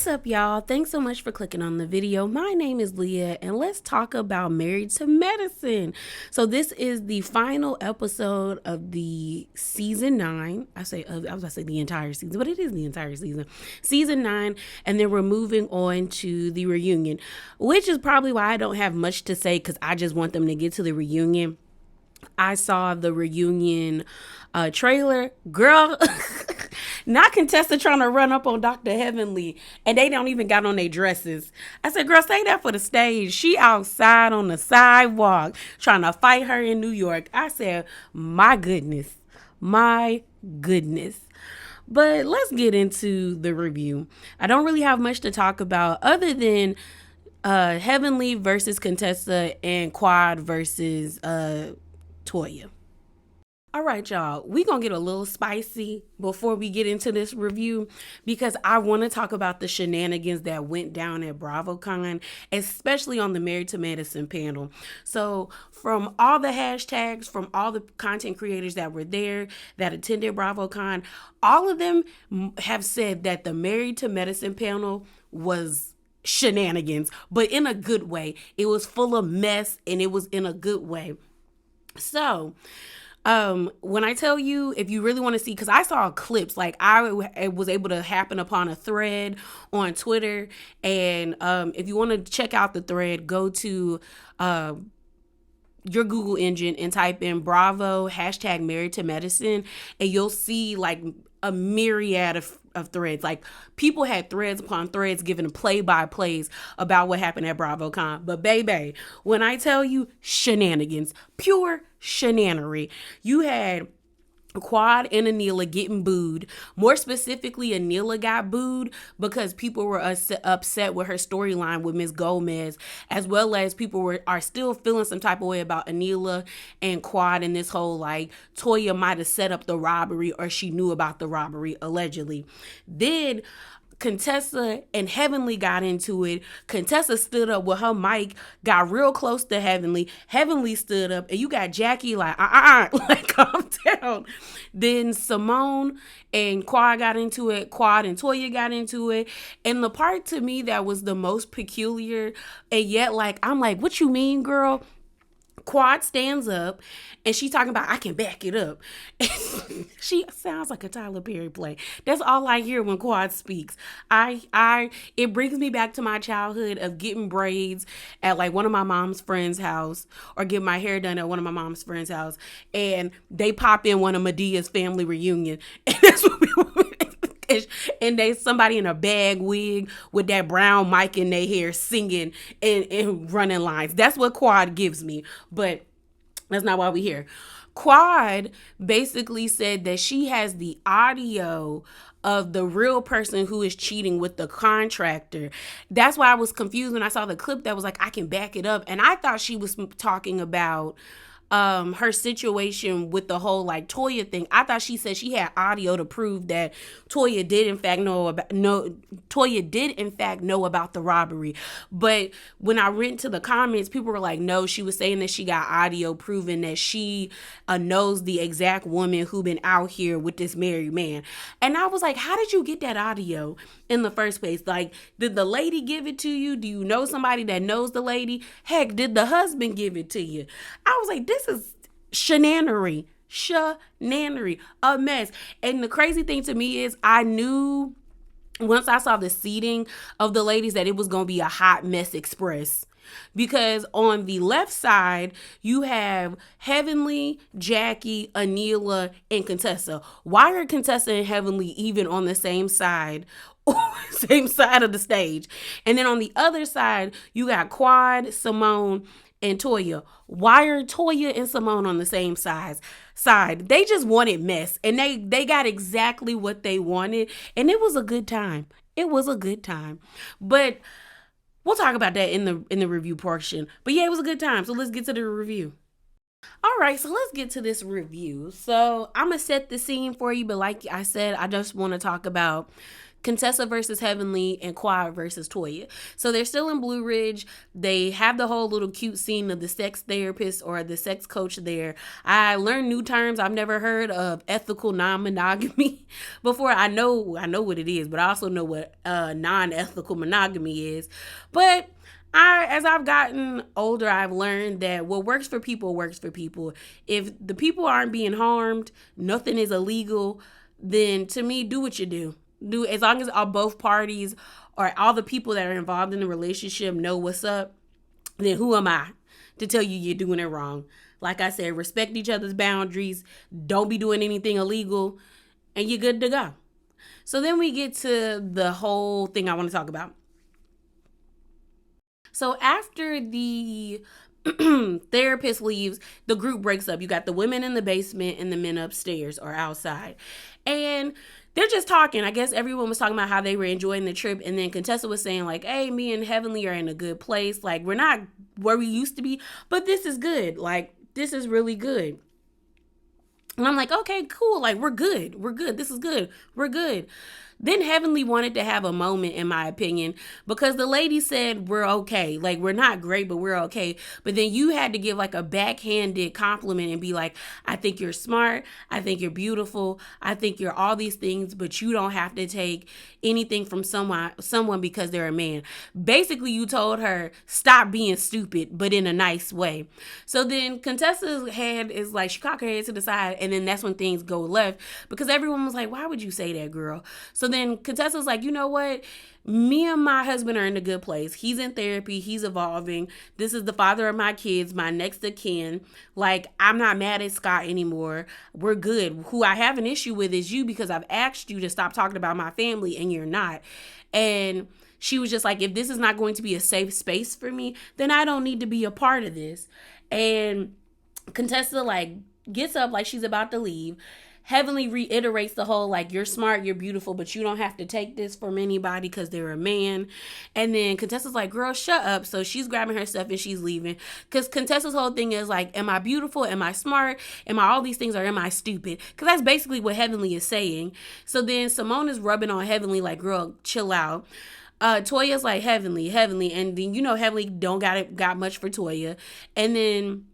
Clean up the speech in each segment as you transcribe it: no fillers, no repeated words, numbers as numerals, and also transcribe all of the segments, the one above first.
up, y'all? Thanks so much for clicking on the video. My name is Leah, and let's talk about Married to Medicine. So this is the final episode of the season 9. I was about to say the entire season, but it is the entire season. Season 9, and then we're moving on to the reunion, which is probably why I don't have much to say because I just want them to get to the reunion. I saw the reunion trailer. Girl, not Contessa trying to run up on Dr. Heavenly, and they don't even got on their dresses. I said, girl, say that for the stage. She outside on the sidewalk trying to fight her in New York. I said, my goodness. My goodness. But let's get into the review. I don't really have much to talk about other than Heavenly versus Contessa and Quad versus Toya. All right, y'all, we gonna get a little spicy before we get into this review because I want to talk about the shenanigans that went down at BravoCon, especially on the Married to Medicine panel. So from all the hashtags, from all the content creators that were there, that attended BravoCon, all of them have said that the Married to Medicine panel was shenanigans, but in a good way. It was full of mess and it was in a good way. So, when I tell you, if you really want to see, because I saw clips, like I was able to happen upon a thread on Twitter, and if you want to check out the thread, go to your Google engine and type in Bravo hashtag Married to Medicine, and you'll see like a myriad of threads. Like people had threads upon threads giving play-by-plays about what happened at BravoCon. But baby, when I tell you shenanigans, pure shenanery, you had Quad and Anila getting booed. More specifically, Anila got booed because people were upset with her storyline with Miss Gomez, as well as people are still feeling some type of way about Anila and Quad and this whole like Toya might have set up the robbery or she knew about the robbery allegedly. Then Contessa and Heavenly got into it. Contessa stood up with her mic, got real close to Heavenly. Heavenly stood up, and you got Jackie like, like calm down. Then Simone and Quad got into it. Quad and Toya got into it. And the part to me that was the most peculiar, and yet like, I'm like, what you mean, girl? Quad stands up and she talking about I can back it up. She sounds like a Tyler Perry play. That's all I hear when Quad speaks. It brings me back to my childhood of getting braids at like one of my mom's friend's house or getting my hair done at one of my mom's friend's house, and they pop in one of Medea's family reunion, and that's what we and they somebody in a bag wig with that brown mic in their hair singing and running lines. That's what Quad gives me, but that's not why we here. Quad basically said that she has the audio of the real person who is cheating with the contractor. That's why I was confused when I saw the clip that was like, I can back it up. And I thought she was talking about her situation with the whole like Toya thing. I thought she said she had audio to prove that Toya did in fact know about the robbery. But when I went to the comments, people were like, no, she was saying that she got audio proving that she knows the exact woman who been out here with this married man. And I was like, how did you get that audio in the first place? Like, did the lady give it to you? Do you know somebody that knows the lady? Heck, did the husband give it to you? I was like, this is shenanery, a mess. And the crazy thing to me is I knew once I saw the seating of the ladies that it was going to be a hot mess express. Because on the left side, you have Heavenly, Jackie, Anila, and Contessa. Why are Contessa and Heavenly even on the same side? Same side of the stage. And then on the other side, you got Quad, Simone, and Toya. Why are Toya and Simone on the same side? They just wanted mess, and they got exactly what they wanted, and it was a good time. But we'll talk about that in the review portion. But yeah, it was a good time. So let's get to the review. All right, so let's get to this review. So I'm gonna set the scene for you, but like I said, I just want to talk about Contessa versus Heavenly, and Quad versus Toya. So they're still in Blue Ridge. They have the whole little cute scene of the sex therapist or the sex coach there. I learned new terms. I've never heard of ethical non-monogamy before. I know what it is, but I also know what non-ethical monogamy is. But as I've gotten older, I've learned that what works for people works for people. If the people aren't being harmed, nothing is illegal, then to me, do what you do. Do as long as both parties or all the people that are involved in the relationship know what's up, then who am I to tell you you're doing it wrong? Like I said, respect each other's boundaries. Don't be doing anything illegal, and you're good to go. So then we get to the whole thing I want to talk about. So after the therapist leaves, the group breaks up. You got the women in the basement and the men upstairs or outside. And they're just talking. I guess everyone was talking about how they were enjoying the trip. And then Contessa was saying like, hey, me and Heavenly are in a good place. Like, we're not where we used to be, but this is good. Like, this is really good. And I'm like, okay, cool. Like, we're good. We're good. This is good. We're good. Then Heavenly wanted to have a moment, in my opinion, because the lady said we're okay. Like, we're not great, but we're okay. But then you had to give like a backhanded compliment and be like, I think you're smart. I think you're beautiful. I think you're all these things, but you don't have to take anything from someone because they're a man. Basically, you told her, stop being stupid, but in a nice way. So then Contessa's head is like, she cocked her head to the side, and then that's when things go left because everyone was like, why would you say that, girl? So then Contessa's like, you know what? Me and my husband are in a good place. He's in therapy. He's evolving. This is the father of my kids, my next of kin. Like, I'm not mad at Scott anymore. We're good. Who I have an issue with is you because I've asked you to stop talking about my family and you're not. And she was just like, if this is not going to be a safe space for me, then I don't need to be a part of this. And Contessa like gets up like she's about to leave. Heavenly reiterates the whole like, you're smart, you're beautiful, but you don't have to take this from anybody because they're a man. And then Contessa's like, girl, shut up. So she's grabbing her stuff and she's leaving because Contessa's whole thing is like, am I beautiful, am I smart, am I all these things, or am I stupid? Because that's basically what Heavenly is saying. So then Simone is rubbing on Heavenly like, girl, chill out. Toya's like, Heavenly, and then Heavenly don't got much for Toya. And then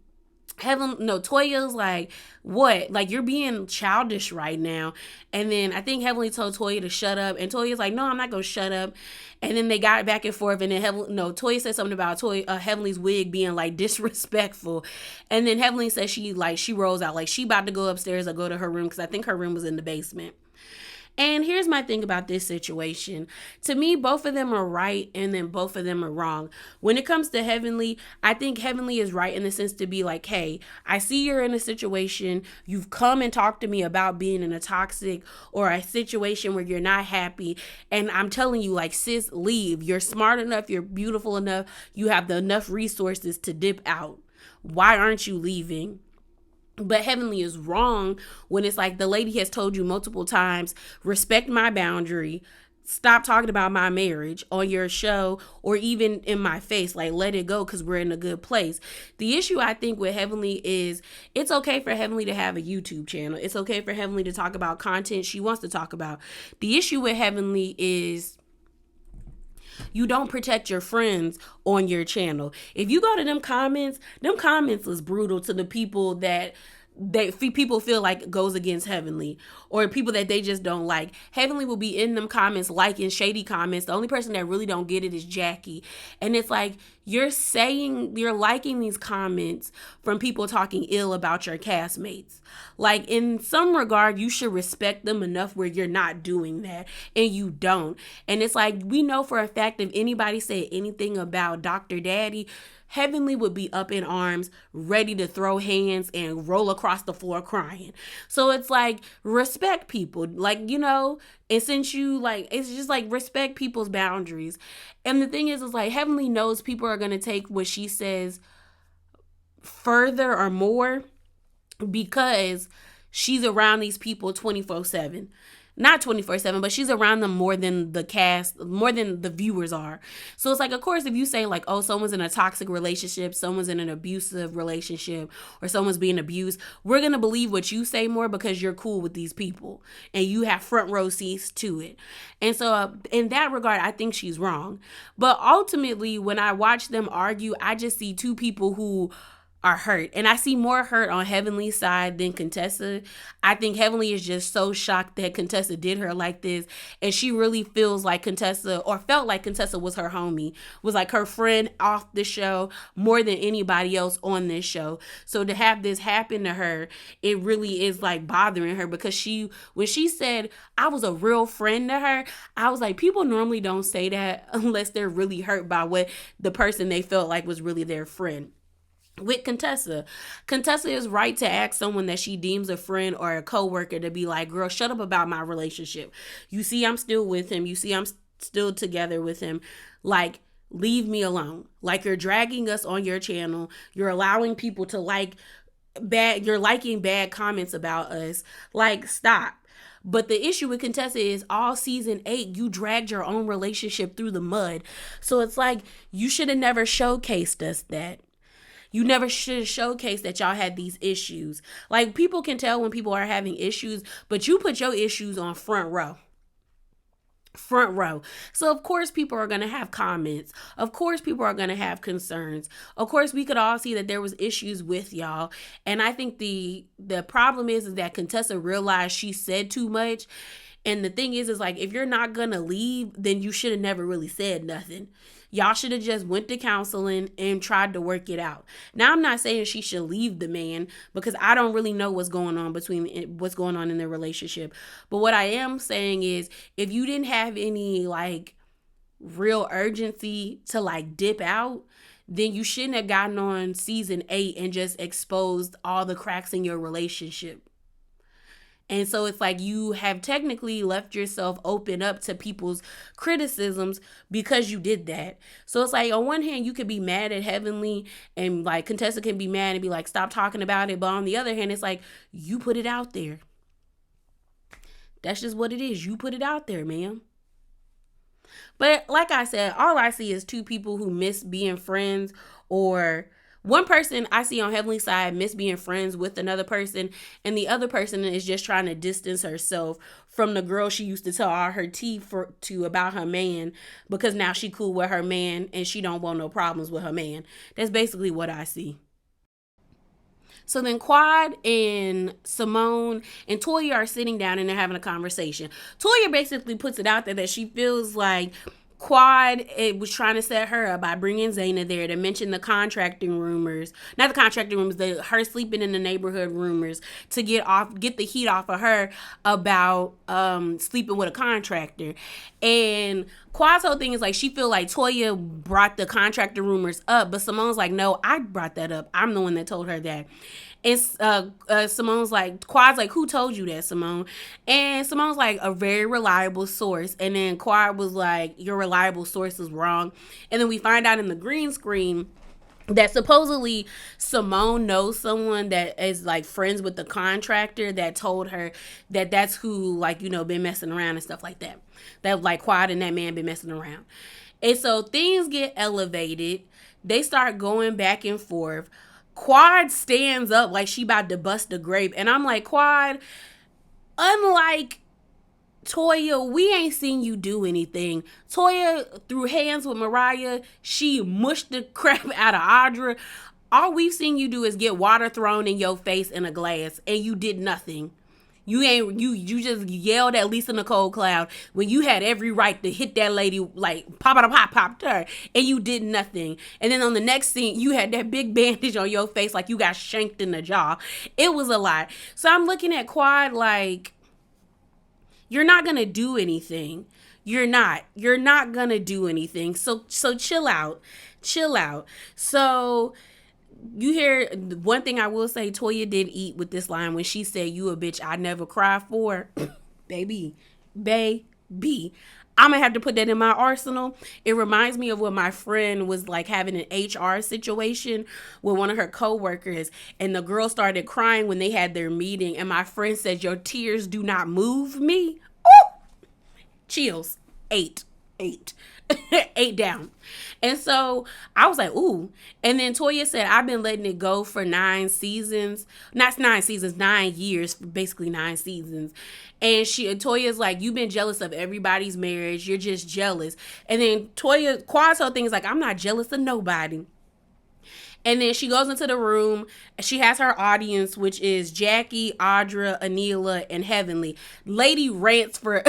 Toya's like, what? Like, you're being childish right now. And then I think Heavenly told Toya to shut up. And Toya's like, no, I'm not going to shut up. And then they got back and forth. And then Toya said something about Heavenly's wig being like disrespectful. And then Heavenly said she rolls out. Like, she about to go upstairs or go to her room because I think her room was in the basement. And here's my thing about this situation. To me, both of them are right and then both of them are wrong. When it comes to Heavenly, I think Heavenly is right in the sense to be like, hey, I see you're in a situation. You've come and talked to me about being in a toxic or a situation where you're not happy. And I'm telling you, like, sis, leave. You're smart enough. You're beautiful enough. You have enough resources to dip out. Why aren't you leaving? But Heavenly is wrong when it's like the lady has told you multiple times, respect my boundary, stop talking about my marriage on your show or even in my face, like let it go because we're in a good place. The issue I think with Heavenly is it's okay for Heavenly to have a YouTube channel. It's okay for Heavenly to talk about content she wants to talk about. The issue with Heavenly is you don't protect your friends on your channel. If you go to them comments was brutal to the people that people feel like goes against Heavenly or people that they just don't like. Heavenly will be in them comments liking shady comments. The only person that really don't get it is Jackie. And it's like you're liking these comments from people talking ill about your castmates. Like, in some regard, you should respect them enough where you're not doing that, and you don't. And it's like, we know for a fact if anybody said anything about Dr. Daddy, Heavenly would be up in arms, ready to throw hands and roll across the floor crying. So it's like, respect people. Like, and since you like, it's just like respect people's boundaries. And the thing is like Heavenly knows people are going to take what she says further or more because she's around these people 24/7. not 24/7, but she's around them more than the cast, more than the viewers are. So it's like, of course, if you say like, oh, someone's in a toxic relationship, someone's in an abusive relationship, or someone's being abused, we're going to believe what you say more because you're cool with these people and you have front row seats to it. And so in that regard, I think she's wrong. But ultimately, when I watch them argue, I just see two people who are hurt. And I see more hurt on Heavenly's side than Contessa. I think Heavenly is just so shocked that Contessa did her like this. And she really feels like Contessa, or felt like Contessa was her homie, was like her friend off the show more than anybody else on this show. So to have this happen to her, it really is like bothering her, because when she said I was a real friend to her, I was like, people normally don't say that unless they're really hurt by what the person they felt like was really their friend. With Contessa is right to ask someone that she deems a friend or a coworker to be like, girl, shut up about my relationship. You see, I'm still with him. You see, I'm still together with him. Like, leave me alone. Like, you're dragging us on your channel. You're allowing people to you're liking bad comments about us. Like, stop. But the issue with Contessa is all season 8, you dragged your own relationship through the mud. So it's like, you should have never showcased us that. You never should have showcased that y'all had these issues. Like, people can tell when people are having issues, but you put your issues on front row. Front row. So of course people are going to have comments. Of course people are going to have concerns. Of course we could all see that there was issues with y'all. And I think the problem is that Contessa realized she said too much. And the thing is like, if you're not going to leave, then you should have never really said nothing. Y'all should have just went to counseling and tried to work it out. Now, I'm not saying she should leave the man, because I don't really know what's going on in their relationship. But what I am saying is, if you didn't have any like real urgency to like dip out, then you shouldn't have gotten on season 8 and just exposed all the cracks in your relationship. And so it's like you have technically left yourself open up to people's criticisms because you did that. So it's like, on one hand, you could be mad at Heavenly, and like Contessa can be mad and be like, stop talking about it. But on the other hand, it's like, you put it out there. That's just what it is. You put it out there, ma'am. But like I said, all I see is two people who miss being friends, or one person I see on Heavenly's side miss being friends with another person, and the other person is just trying to distance herself from the girl she used to tell all her tea to about her man, because now she cool with her man and she don't want no problems with her man. That's basically what I see. So then Quad and Simone and Toya are sitting down and they're having a conversation. Toya basically puts it out there that she feels like Quad was trying to set her up by bringing Zaina there to mention the contracting rumors, not the contracting rumors, her sleeping in the neighborhood rumors, to get the heat off of her about sleeping with a contractor. And Quad's whole thing is like, she feel like Toya brought the contractor rumors up, but Simone's like, no, I brought that up. I'm the one that told her that. And Simone's like, Quad's like, who told you that, Simone? And Simone's like, a very reliable source. And then Quad was like, your reliable source is wrong. And then we find out in the green screen that supposedly Simone knows someone that is like friends with the contractor that told her that that's who, like, you know, been messing around and stuff like that. That like Quad and that man been messing around. And so things get elevated. They start going back and forth. Quad stands up like she about to bust a grape. And I'm like, Quad, unlike Toya, we ain't seen you do anything. Toya threw hands with Mariah. She mushed the crap out of Audra. All we've seen you do is get water thrown in your face in a glass, and you did nothing. You just yelled at Lisa Nicole Cloud when you had every right to hit that lady, like pop to her, and you did nothing. And then on the next scene, you had that big bandage on your face like you got shanked in the jaw. It was a lot. So I'm looking at Quad like, you're not gonna do anything. You're not gonna do anything. So chill out. So you hear one thing I will say, Toya did eat with this line when she said, you a bitch I never cry for. baby I'm gonna have to put that in my arsenal. It reminds me of when my friend was like having an HR situation with one of her coworkers, and the girl started crying when they had their meeting, and my friend said, your tears do not move me. chills. Eight. Eight down. And so I was like, ooh. And then Toya said, I've been letting it go for 9 seasons. Not 9 seasons, 9 years, basically 9 seasons. And Toya's like, you've been jealous of everybody's marriage. You're just jealous. And then Quad's whole thing is like, I'm not jealous of nobody. And then she goes into the room. She has her audience, which is Jackie, Audra, Anila, and Heavenly. Lady rants for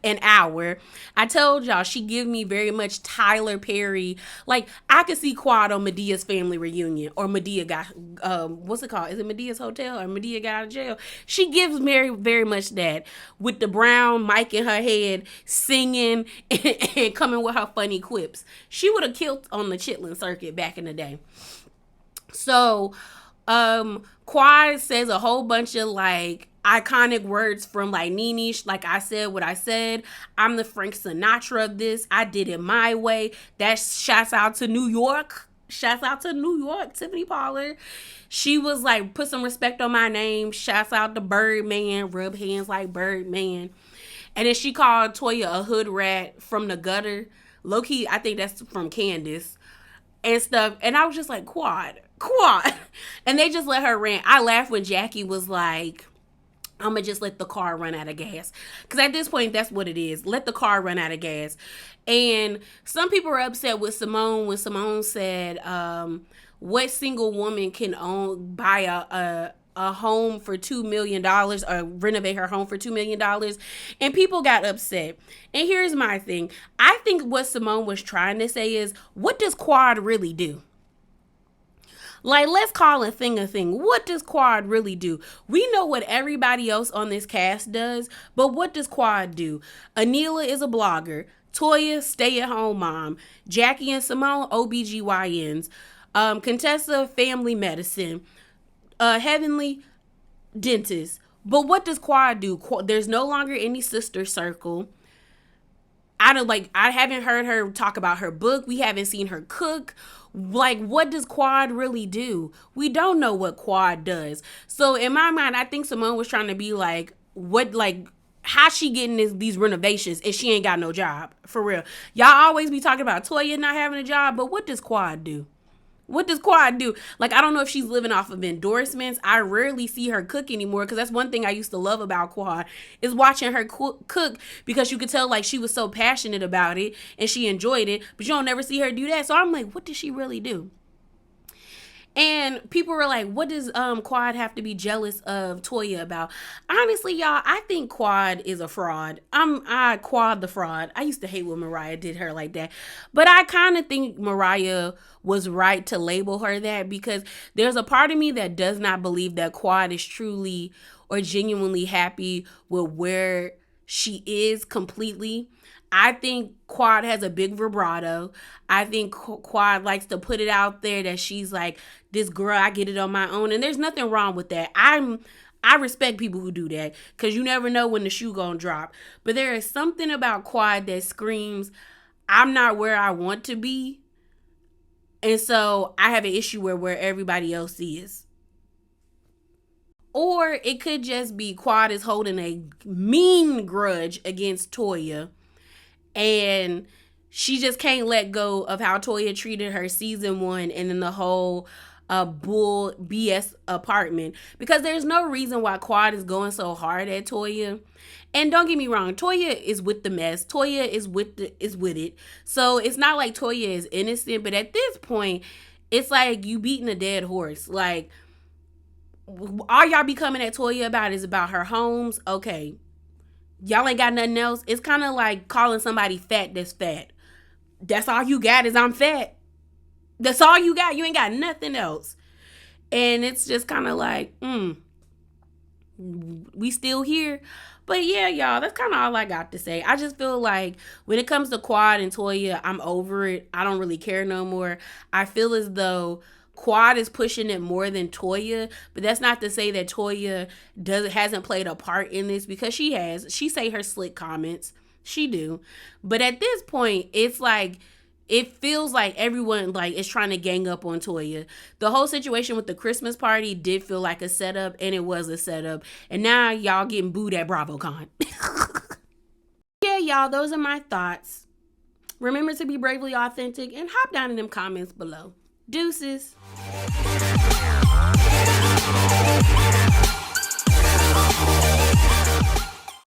an hour. I told y'all, she give me very much Tyler Perry. Like, I could see Quad on Medea's family reunion. Or Medea got, what's it called? Is it Medea's Hotel? Or Medea got out of jail? She gives Mary very much that. With the brown mic in her head, singing, and coming with her funny quips. She would have killed on the Chitlin circuit back in the day. So, Quad says a whole bunch of like iconic words from like Nene, like I said what I said. I'm the Frank Sinatra of this. I did it my way. That shouts out to New York. Shouts out to New York, Tiffany Pollard. She was like, put some respect on my name. Shouts out to Birdman. Rub hands like Birdman. And then she called Toya a hood rat from the gutter. Low key, I think that's from Candace and stuff. And I was just like, Quad. And they just let her rant. I laughed when Jackie was like, I'm going to just let the car run out of gas. Because at this point, that's what it is. Let the car run out of gas. And some people are upset with Simone when Simone said, what single woman can buy a home for $2 million or renovate her home for $2 million. And people got upset. And here's my thing. I think what Simone was trying to say is, what does Quad really do? Like, let's call a thing a thing. What does Quad really do? We know what everybody else on this cast does, but what does Quad do? Anila is a blogger. Toya, stay-at-home mom. Jackie and Simone, OBGYNs. Contessa, family medicine. Heavenly, dentist. But what does Quad do? There's no longer any sister circle. I haven't heard her talk about her book. We haven't seen her cook. Like, what does Quad really do? We don't know what Quad does. So in my mind, I think Simone was trying to be like, how she getting these renovations if she ain't got no job? For real. Y'all always be talking about Toya not having a job, but what does Quad do? What does Quad do? Like, I don't know if she's living off of endorsements. I rarely see her cook anymore, because that's one thing I used to love about Quad, is watching her cook, because you could tell like she was so passionate about it and she enjoyed it, but you don't never see her do that. So I'm like, what does she really do? And people were like, what does Quad have to be jealous of Toya about? Honestly, y'all, I think Quad is a fraud. I Quad the fraud. I used to hate when Mariah did her like that. But I kind of think Mariah was right to label her that, because there's a part of me that does not believe that Quad is truly or genuinely happy with where she is completely. I think Quad has a big vibrato. I think Quad likes to put it out there that she's like, this girl, I get it on my own. And there's nothing wrong with that. I respect people who do that, because you never know when the shoe gonna drop. But there is something about Quad that screams, I'm not where I want to be. And so I have an issue where everybody else is. Or it could just be Quad is holding a mean grudge against Toya, and she just can't let go of how Toya treated her season 1 and then the whole bull BS apartment. Because there's no reason why Quad is going so hard at Toya. And don't get me wrong, Toya is with the mess. Toya is with it. So it's not like Toya is innocent. But at this point, it's like you beating a dead horse. Like, all y'all be coming at Toya about is about her homes. Okay. Y'all ain't got nothing else. It's kind of like calling somebody fat that's fat. That's all you got is I'm fat. That's all you got. You ain't got nothing else. And it's just kind of like, we still here. But yeah, y'all, that's kind of all I got to say. I just feel like when it comes to Quad and Toya, I'm over it. I don't really care no more. I feel as though Quad is pushing it more than Toya, but that's not to say that Toya hasn't played a part in this, because she has. She say her slick comments. She do. But at this point, it's like, it feels like everyone like is trying to gang up on Toya. The whole situation with the Christmas party did feel like a setup, and it was a setup. And now y'all getting booed at BravoCon. Yeah, y'all, those are my thoughts. Remember to be bravely authentic and hop down in them comments below. Deuces.